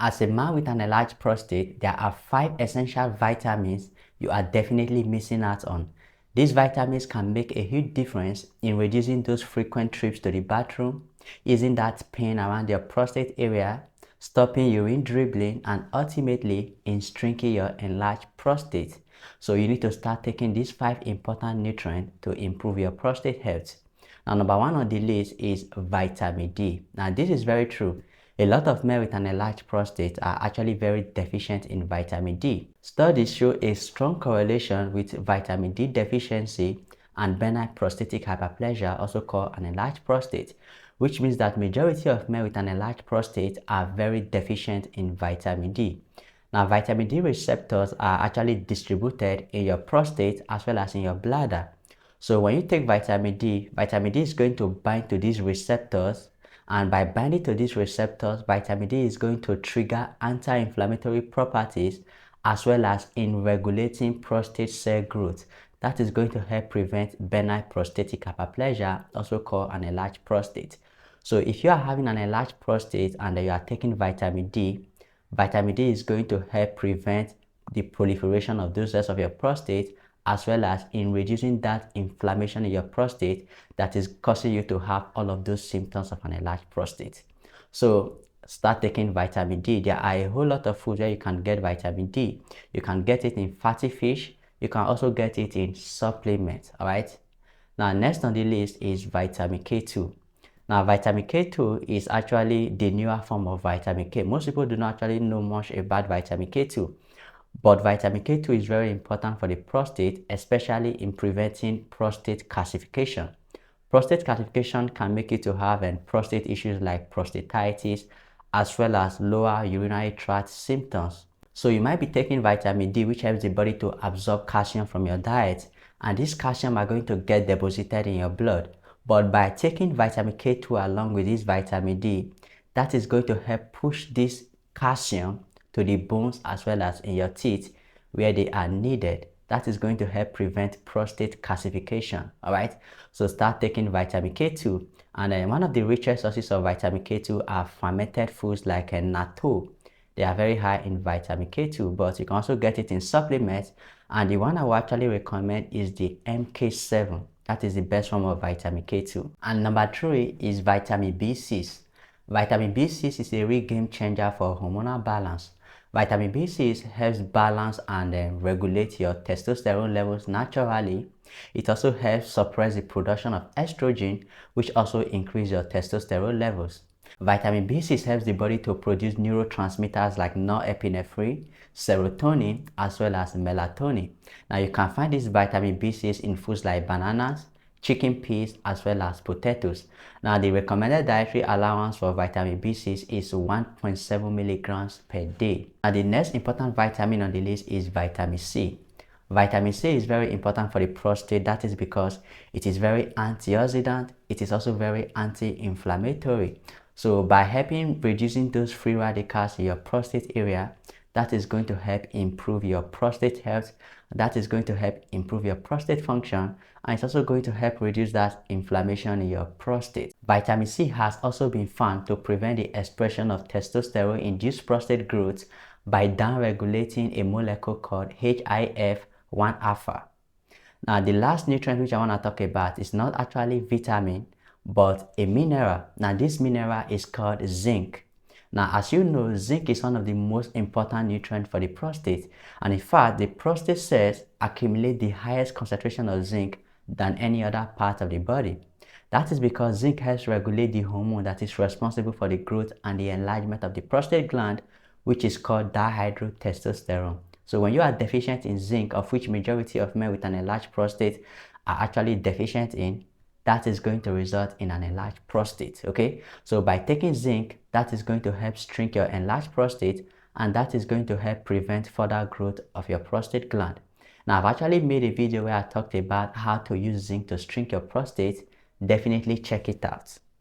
As a man with an enlarged prostate, there are 5 essential vitamins you are definitely missing out on. These vitamins can make a huge difference in reducing those frequent trips to the bathroom, easing that pain around your prostate area, stopping urine dribbling, and ultimately in shrinking your enlarged prostate. So you need to start taking these 5 important nutrients to improve your prostate health. Now, number 1 on the list is vitamin D. Now, this is very true. A lot of men with an enlarged prostate are actually very deficient in vitamin D. Studies show a strong correlation with vitamin D deficiency and benign prostatic hyperplasia, also called an enlarged prostate, which means that majority of men with an enlarged prostate are very deficient in vitamin D. Now, vitamin D receptors are actually distributed in your prostate as well as in your bladder. So when you take vitamin D is going to bind to these receptors, and by binding to these receptors, vitamin D is going to trigger anti-inflammatory properties as well as in regulating prostate cell growth. That is going to help prevent benign prostatic hyperplasia, also called an enlarged prostate. So if you are having an enlarged prostate and you are taking vitamin D is going to help prevent the proliferation of those cells of your prostate, as well as in reducing that inflammation in your prostate that is causing you to have all of those symptoms of an enlarged prostate. So start taking vitamin D. There are a whole lot of foods where you can get vitamin D. You can get it in fatty fish. You can also get it in supplements. All right. Now, next on the list is vitamin K2. Now, vitamin K2 is actually the newer form of vitamin K. Most people do not actually know much about vitamin K2. But vitamin K2 is very important for the prostate, especially in preventing prostate calcification. Prostate calcification can make you to have prostate issues like prostatitis, as well as lower urinary tract symptoms. So you might be taking vitamin D, which helps the body to absorb calcium from your diet, and this calcium are going to get deposited in your blood. But by taking vitamin K2 along with this vitamin D, that is going to help push this calcium to the bones as well as in your teeth where they are needed. That is going to help prevent prostate calcification. All right, so start taking vitamin K2. And then one of the richest sources of vitamin K2 are fermented foods like natto. They are very high in vitamin K2, but you can also get it in supplements, and the one I would actually recommend is the MK7. That is the best form of vitamin K2. And number 3 is vitamin B6. Vitamin B6 is a real game changer for hormonal balance. Vitamin B6 helps balance and regulate your testosterone levels naturally. It also helps suppress the production of estrogen, which also increases your testosterone levels. Vitamin B6 helps the body to produce neurotransmitters like norepinephrine, serotonin, as well as melatonin. Now, you can find this vitamin B6 in foods like bananas, chicken peas, as well as potatoes. Now, the recommended dietary allowance for vitamin B6 is 1.7 milligrams per day. Now, the next important vitamin on the list is vitamin C. Vitamin C is very important for the prostate. That is because it is very antioxidant. It is also very anti-inflammatory. So by helping reducing those free radicals in your prostate area, that is going to help improve your prostate health. That is going to help improve your prostate function, and it's also going to help reduce that inflammation in your prostate. Vitamin C has also been found to prevent the expression of testosterone-induced prostate growth by downregulating a molecule called HIF-1 alpha. Now, the last nutrient which I want to talk about is not actually vitamin, but a mineral. Now, this mineral is called zinc. Now, as you know, zinc is one of the most important nutrients for the prostate, and in fact, the prostate cells accumulate the highest concentration of zinc than any other part of the body. That is because zinc helps regulate the hormone that is responsible for the growth and the enlargement of the prostate gland, which is called dihydrotestosterone. So when you are deficient in zinc, of which majority of men with an enlarged prostate are actually deficient in, that is going to result in an enlarged prostate. Okay, so by taking zinc, that is going to help shrink your enlarged prostate, and that is going to help prevent further growth of your prostate gland. Now, I've actually made a video where I talked about how to use zinc to shrink your prostate. Definitely check it out.